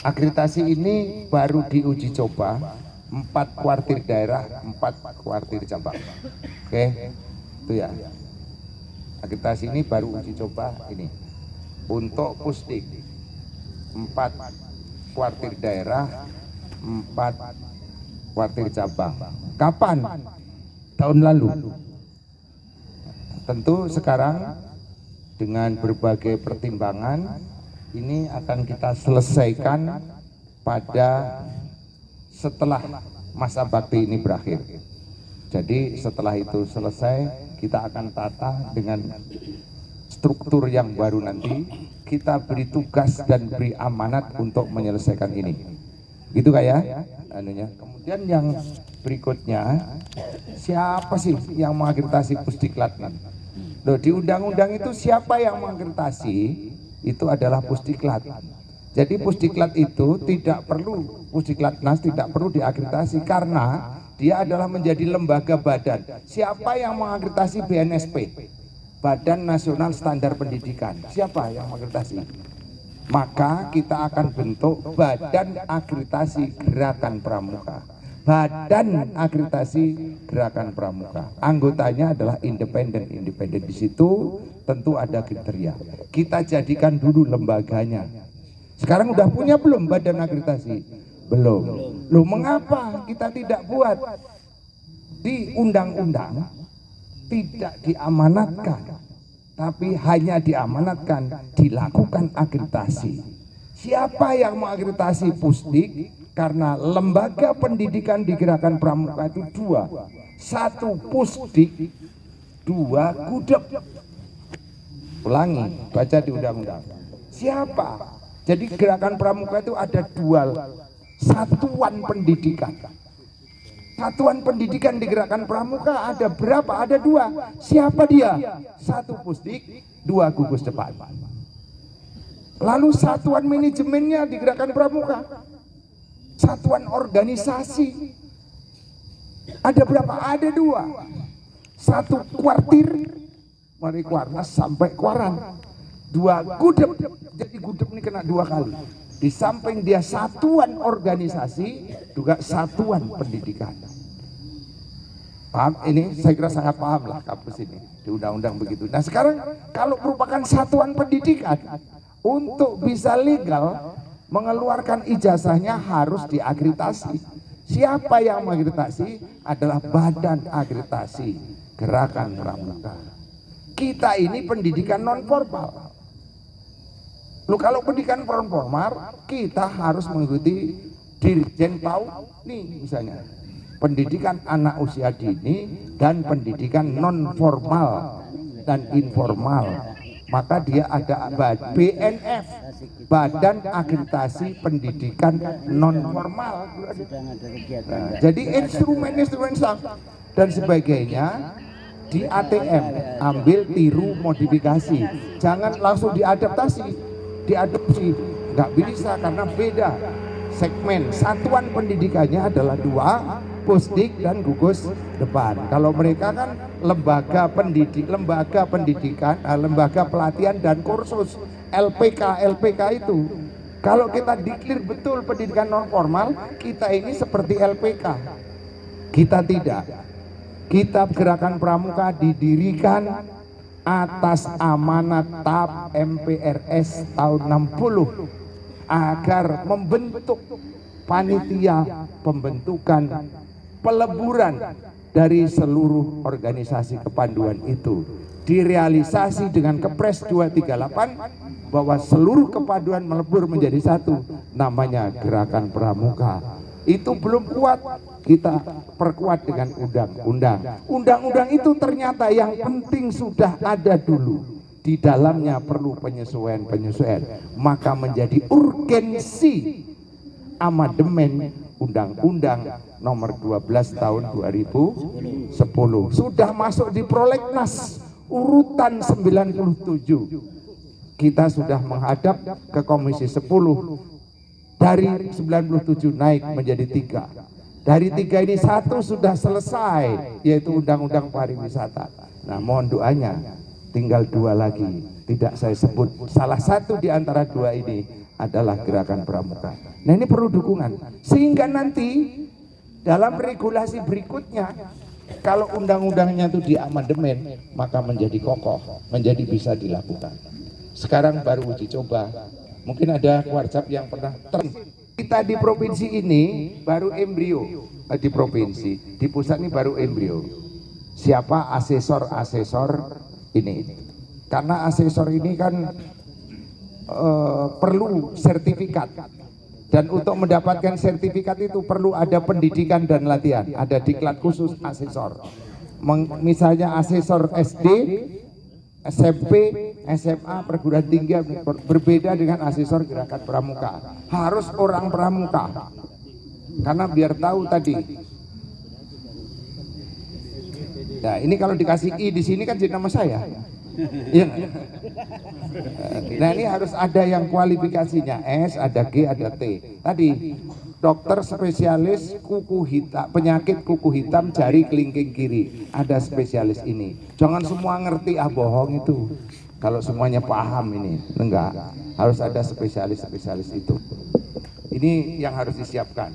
Akreditasi ini baru diuji coba 4 kuartir daerah, 4 kuartir cabang. Oke, itu ya. Akreditasi ini baru uji coba ini untuk Pusdik 4 kuartir daerah, 4 kuartir cabang. Kapan? Tahun lalu. Tentu sekarang dengan berbagai pertimbangan ini akan kita selesaikan pada setelah masa bakti ini berakhir. Jadi setelah itu selesai, kita akan tata dengan struktur yang baru nanti. Kita beri tugas dan beri amanat untuk menyelesaikan ini. Gitu Kak ya? Anunya. Kemudian yang berikutnya, siapa sih yang mengakreditasi Pusdiklat? Loh, di undang-undang itu siapa yang mengakreditasi? Itu adalah Pusdiklat. Jadi Pusdiklat itu tidak perlu, Pusdiklatnas tidak perlu diakreditasi karena dia adalah menjadi lembaga badan. Siapa yang mengakreditasi BNSP? Badan Nasional Standar Pendidikan. Siapa yang mengakreditasi? Maka kita akan bentuk Badan Akreditasi Gerakan Pramuka. Badan Akreditasi Gerakan Pramuka. Anggotanya adalah independen. Independen di situ tentu ada kriteria. Kita jadikan dulu lembaganya. Sekarang udah punya belum badan akreditasi? Belum. Loh, mengapa kita tidak buat? Di undang-undang tidak diamanatkan, tapi hanya diamanatkan dilakukan akreditasi. Siapa yang mengakreditasi Pusdik? Karena lembaga pendidikan di Gerakan Pramuka itu 2. 1 Pusdik, 2 Gudep. Ulangi, baca di undang-undang. Siapa? Jadi Gerakan Pramuka itu ada 2 satuan pendidikan. Satuan pendidikan di Gerakan Pramuka ada berapa? Ada 2. Siapa dia? 1 Pusdik, 2 gugus depan. Lalu satuan manajemennya di Gerakan Pramuka, satuan organisasi ada berapa? Ada 2. 1 kuartir, mari kuarnas sampai kuaran. 2 gudep, jadi gudep ini kena 2 kali. Di samping dia satuan organisasi, juga satuan pendidikan. Paham? Ini saya kira sangat paham lah kampus ini di undang-undang begitu. Nah sekarang kalau merupakan satuan pendidikan, untuk bisa legal mengeluarkan ijazahnya harus diakreditasi. Siapa yang mengakreditasi? Adalah Badan Akreditasi Gerakan Pramuka. Kita ini pendidikan non formal. Loh, kalau pendidikan non formal kita harus mengikuti Dirjen PAUD nih misalnya. Pendidikan anak usia dini dan pendidikan non formal dan informal. Maka dia ada BNF, Badan Akreditasi Pendidikan Non Formal. Nah, jadi instrumen-instrumen dan sebagainya di ATM, ambil, tiru, modifikasi. Jangan langsung diadaptasi, diadopsi. Nggak bisa karena beda segmen. Satuan pendidikannya adalah 2, Pusdik dan gugus depan. Kalau mereka kan lembaga pendidikan, lembaga pelatihan dan kursus, LPK itu. Kalau kita declare betul pendidikan non formal, kita ini seperti LPK. Kita tidak. Kita Gerakan Pramuka didirikan atas amanat TAP MPRS tahun 60 agar membentuk panitia pembentukan peleburan dari seluruh organisasi kepanduan itu direalisasi dengan Kepres 238 bahwa seluruh kepanduan melebur menjadi 1, namanya Gerakan Pramuka. Itu belum kuat, kita perkuat dengan undang-undang. Undang-undang itu ternyata yang penting sudah ada dulu, di dalamnya perlu penyesuaian, maka menjadi urgensi amandemen Undang-Undang nomor 12 tahun 2010. Sudah masuk di prolegnas urutan 97. Kita sudah menghadap ke Komisi 10. Dari 97 naik menjadi 3. Dari 3 ini 1 sudah selesai, yaitu Undang-Undang Pariwisata. Nah, mohon doanya, tinggal 2 lagi. Tidak saya sebut, salah satu di antara 2 ini adalah gerakan pramuka. Nah ini perlu dukungan, sehingga nanti dalam regulasi berikutnya, kalau undang-undangnya itu diamandemen, maka menjadi kokoh, menjadi bisa dilakukan. Sekarang baru uji coba, mungkin ada warcap yang pernah kita di provinsi ini baru embrio, di provinsi, di pusat ini baru embrio. Siapa asesor ini? Karena asesor ini kan perlu sertifikat, dan untuk mendapatkan sertifikat itu perlu ada pendidikan dan latihan, ada diklat khusus asesor. Misalnya asesor SD, SMP, SMA, perguruan tinggi berbeda dengan asesor gerakan pramuka. Harus orang pramuka, karena biar tahu tadi. Nah ini kalau dikasih I di sini kan jadi nama saya. Ya. Nah ini harus ada yang kualifikasinya, S, ada G, ada T. Tadi dokter spesialis kuku hitam, penyakit kuku hitam jari kelingking kiri, ada spesialis ini. Jangan semua ngerti bohong itu. Kalau semuanya paham ini, enggak. Harus ada spesialis itu. Ini yang harus disiapkan.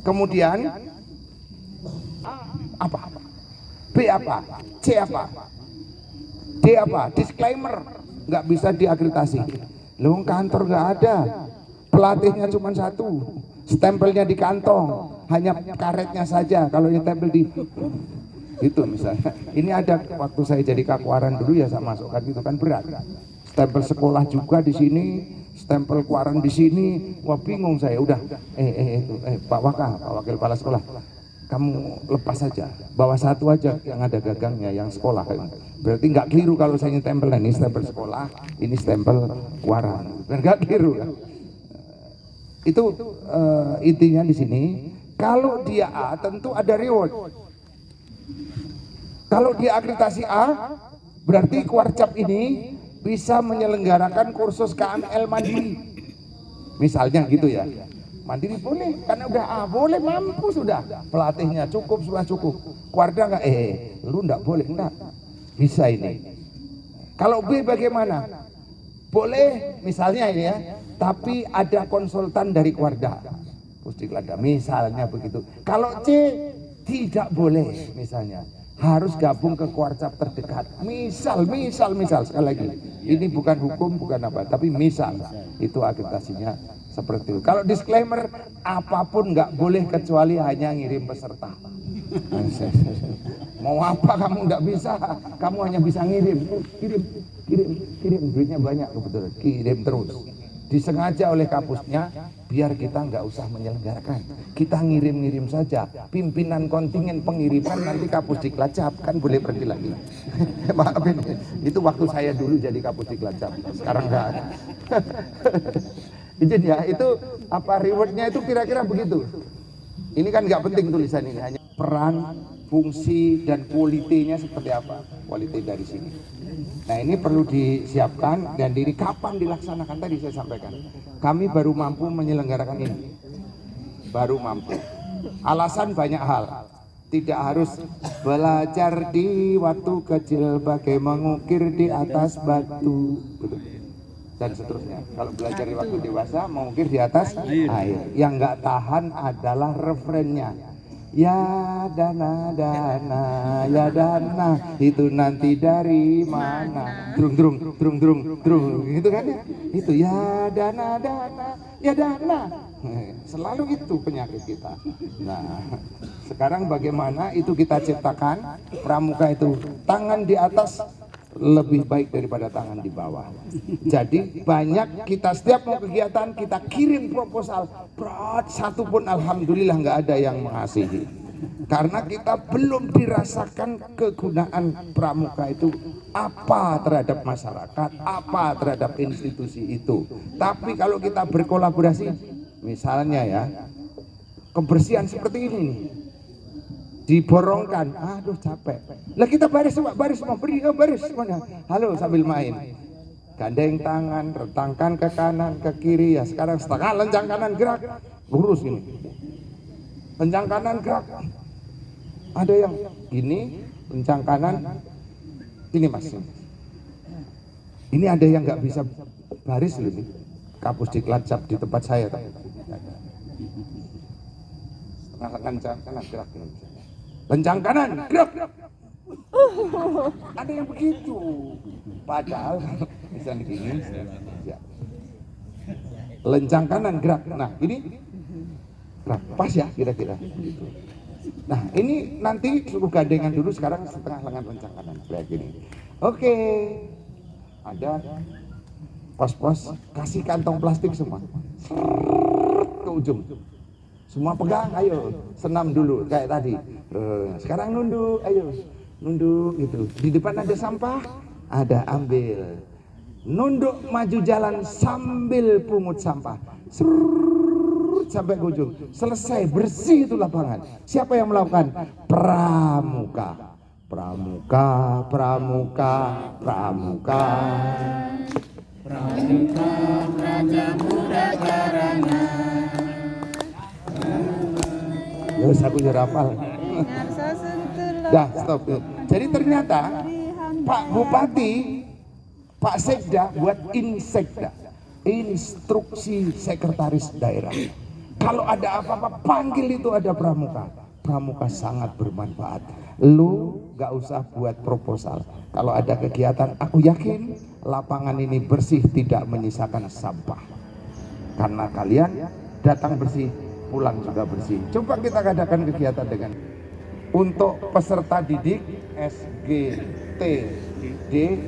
Kemudian apa? B apa? C apa? D apa? Disclaimer, nggak bisa diakreditasi. Loh kantor nggak ada, pelatihnya cuma satu, stempelnya di kantong, hanya karetnya saja. Kalau yang tempel di itu misalnya. Ini ada waktu saya jadi Kakuaran dulu ya, saya masukkan itu kan berat. Stempel sekolah juga di sini, stempel Kuaran di sini. Wah bingung saya. Udah, Pak Wakil Kepala Sekolah, kamu lepas saja, bawa satu aja yang ada gagangnya, yang sekolah. Berarti nggak keliru kalau saya nyetempel, ini stempel sekolah, ini stempel Kuaran, nggak keliru kan? Itu intinya di sini. Kalau dia A tentu ada reward. Kalau dia akreditasi A, berarti Kuarcap ini bisa menyelenggarakan kursus KML mandiri, misalnya gitu ya. Mandiri boleh, karena udah A, boleh, mampu sudah, pelatihnya cukup, sudah cukup. Kuarda nggak, lu nggak boleh, enggak, bisa ini. Kalau B bagaimana? Boleh, misalnya ini ya, tapi ada konsultan dari Kuarda, Pusdiklada, misalnya begitu. Kalau C tidak boleh, misalnya harus gabung ke Kuarcap terdekat. Misal sekali lagi, ini bukan hukum, bukan apa, tapi misal itu akreditasinya seperti itu. Kalau disclaimer, apapun nggak boleh kecuali hanya ngirim peserta. Mau apa kamu nggak bisa, kamu hanya bisa ngirim, kirim, duitnya banyak kebetulan, kirim terus. Disengaja oleh kapusnya biar kita nggak usah menyelenggarakan, kita ngirim saja. Pimpinan kontingen pengiriman nanti Kapus Diklacap, kan boleh berhenti lagi. Maafin, itu waktu saya dulu jadi Kapus Diklacap, sekarang nggak ada. Jadi ya itu apa rewardnya itu kira-kira begitu. Ini kan nggak penting tulisan ini, hanya peran, fungsi dan kualitinya seperti apa, kualiti dari sini. Nah ini perlu disiapkan, dan ini kapan dilaksanakan tadi saya sampaikan. Kami baru mampu menyelenggarakan ini, baru mampu. Alasan banyak hal, tidak harus belajar di waktu kecil bagai mengukir di atas batu dan seterusnya. Kalau belajar di waktu dewasa mengukir di atas air. Yang nggak tahan adalah referennya. Ya dana, ya dana, itu nanti dari mana? Drung, gitu kan ya? Itu ya dana, ya dana. Selalu itu penyakit kita. Nah, sekarang bagaimana itu kita ciptakan pramuka itu tangan di atas lebih baik daripada tangan di bawah. Jadi banyak kita setiap mau kegiatan kita kirim proposal, satu pun alhamdulillah nggak ada yang mengasihi. Karena kita belum dirasakan kegunaan pramuka itu apa terhadap masyarakat, apa terhadap institusi itu. Tapi kalau kita berkolaborasi, misalnya ya, kebersihan seperti ini nih, diborongkan, aduh capek. Lah kita baris semua, baris semuanya. Halo sambil main. Gandeng tangan, rentangkan ke kanan, ke kiri ya. Sekarang setengah lencang kanan gerak, lurus ini. Lencang kanan gerak. Ada yang ini, lencang kanan, ini mas. Ini ada yang nggak bisa baris loh. Kapusdiklat Cap di tempat saya. Lencang kanan gerak, lencang kanan gerak. Ada yang begitu. Padahal bisa begini. Ya. Lencang kanan gerak. Nah ini gerak. Pas ya kira-kira. Gitu. Nah ini nanti suruh gandengan dulu, sekarang setengah lengan lencang kanan kayak gini. Oke. Ada pos-pos kasih kantong plastik semua ke ujung. Semua pegang, ayo senam dulu kayak tadi. Sekarang nunduk, ayo nunduk gitu. Di depan ada sampah, ada ambil. Nunduk maju jalan sambil pungut sampah. Sampai ke ujung. Selesai, bersih itu lapangan. Siapa yang melakukan? Pramuka. Pramuka, pramuka, pramuka. Pramuka, Raja Muda Karana. Terus aku nyerapal. Dah stop. Jadi ternyata Pak Bupati, Pak Sekda buat insekda, instruksi sekretaris daerah. Kalau ada apa-apa panggil itu ada pramuka. Pramuka sangat bermanfaat. Lu gak usah buat proposal. Kalau ada kegiatan, aku yakin lapangan ini bersih, tidak menyisakan sampah. Karena kalian datang bersih, pulang juga bersih. Coba kita adakan kegiatan dengan untuk peserta didik SGTD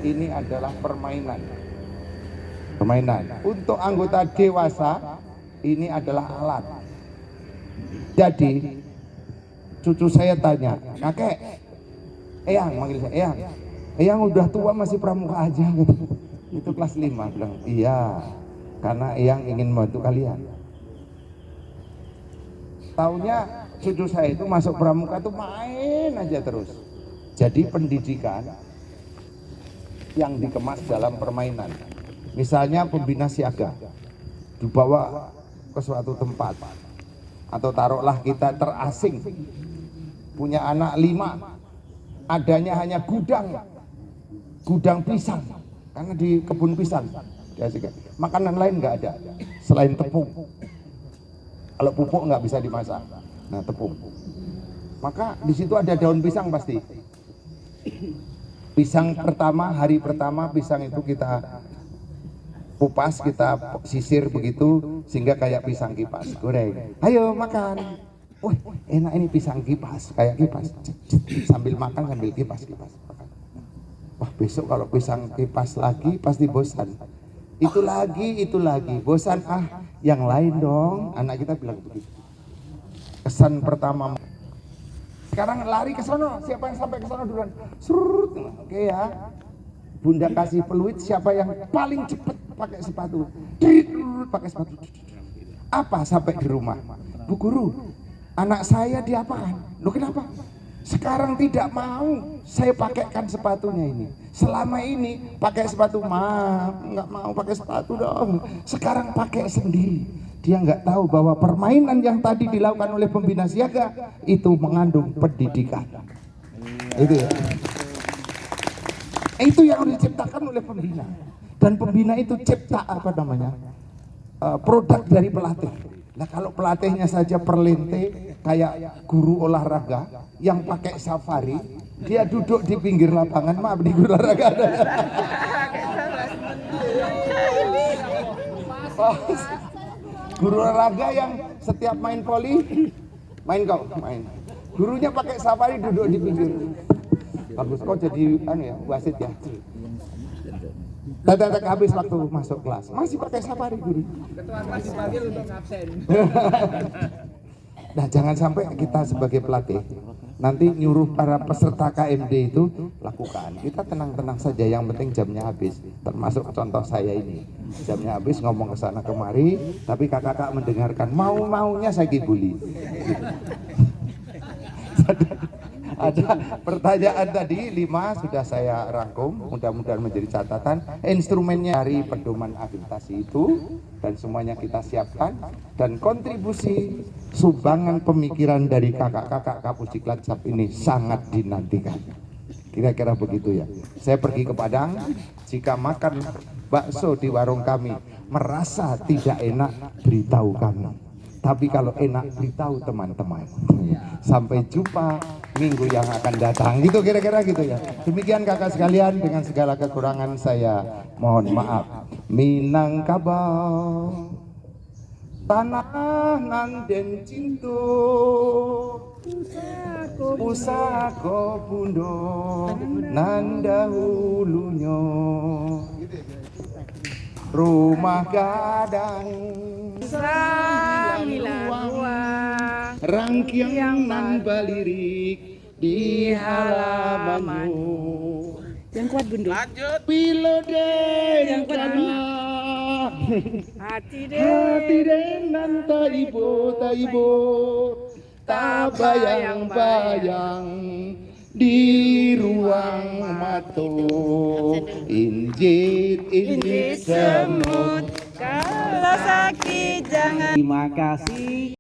ini adalah permainan. Untuk anggota dewasa ini adalah alat. Jadi cucu saya tanya, kakek, Eyang, manggil saya Eyang udah tua masih pramuka aja gitu. Itu kelas 5, bilang iya, karena Eyang ingin membantu kalian. Taunya cucu saya itu masuk pramuka tuh main aja terus. Jadi pendidikan yang dikemas dalam permainan. Misalnya pembina siaga dibawa ke suatu tempat, atau taruhlah kita terasing, punya anak 5, adanya hanya gudang pisang, karena di kebun pisang makanan lain nggak ada selain tepung. Kalau pupuk nggak bisa dimasak, nah tepung. Maka di situ ada daun pisang pasti. Pisang pertama, hari pertama pisang itu kita kupas, kita sisir begitu sehingga kayak pisang kipas, goreng. Ayo makan. Wih, enak ini pisang kipas, kayak kipas. Sambil makan sambil kipas. Wah, besok kalau pisang kipas lagi pasti bosan. Itu lagi, bosan yang lain dong. Anak kita bilang begitu. Kesan pertama. Sekarang lari ke sono, siapa yang sampai ke sono duluan? Surut. Oke ya. Bunda kasih peluit, siapa yang paling cepat pakai sepatu? Pakai sepatu. Apa sampai di rumah? Bu guru, anak saya diapakan? Loh kenapa? Sekarang tidak mau saya pakaikan sepatunya ini. Selama ini pakai sepatu, nggak mau pakai sepatu dong. Sekarang pakai sendiri. Dia nggak tahu bahwa permainan yang tadi dilakukan oleh pembina siaga itu mengandung pendidikan. Itu ya. Itu yang diciptakan oleh pembina. Dan pembina itu cipta produk dari pelatih. Nah kalau pelatihnya saja perlente kayak guru olahraga yang pakai safari, dia duduk di pinggir lapangan, maaf di guru olahraga ada. Guru olahraga yang setiap main voli, main. Gurunya pakai safari duduk di pinggir. Bagus kok jadi wasit ya. Tetek habis waktu masuk kelas masih pakai safari guru. Ketua kelas dipanggil untuk absen. Nah jangan sampai kita sebagai pelatih nanti nyuruh para peserta KMD itu lakukan. Kita tenang-tenang saja, yang penting jamnya habis. Termasuk contoh saya ini, jamnya habis ngomong ke sana kemari, tapi kakak-kakak mendengarkan, mau-maunya saya kibuli. Ada pertanyaan tadi 5 sudah saya rangkum, mudah-mudahan menjadi catatan. Instrumennya dari pedoman akreditasi itu dan semuanya kita siapkan, dan kontribusi sumbangan pemikiran dari kakak-kakak Kapusdiklat Cap ini sangat dinantikan. Kira-kira begitu ya. Saya pergi ke Padang, jika makan bakso di warung kami merasa tidak enak, beritahu kami. Tapi kalau enak, beritahu teman-teman. Sampai jumpa minggu yang akan datang. Gitu kira-kira gitu ya. Demikian kakak sekalian, dengan segala kekurangan saya mohon maaf. Minangkabau tanah nan den cintu pusako bundo nan dahulunya rumah gadang rangkiang nan balirik di halamanmu. Yang kuat Bunda. Lanjut. Pilode yang kana Hati dengan taibo tak bayang-bayang di ruang mato injit semut kalau sakit jangan. Terima kasih.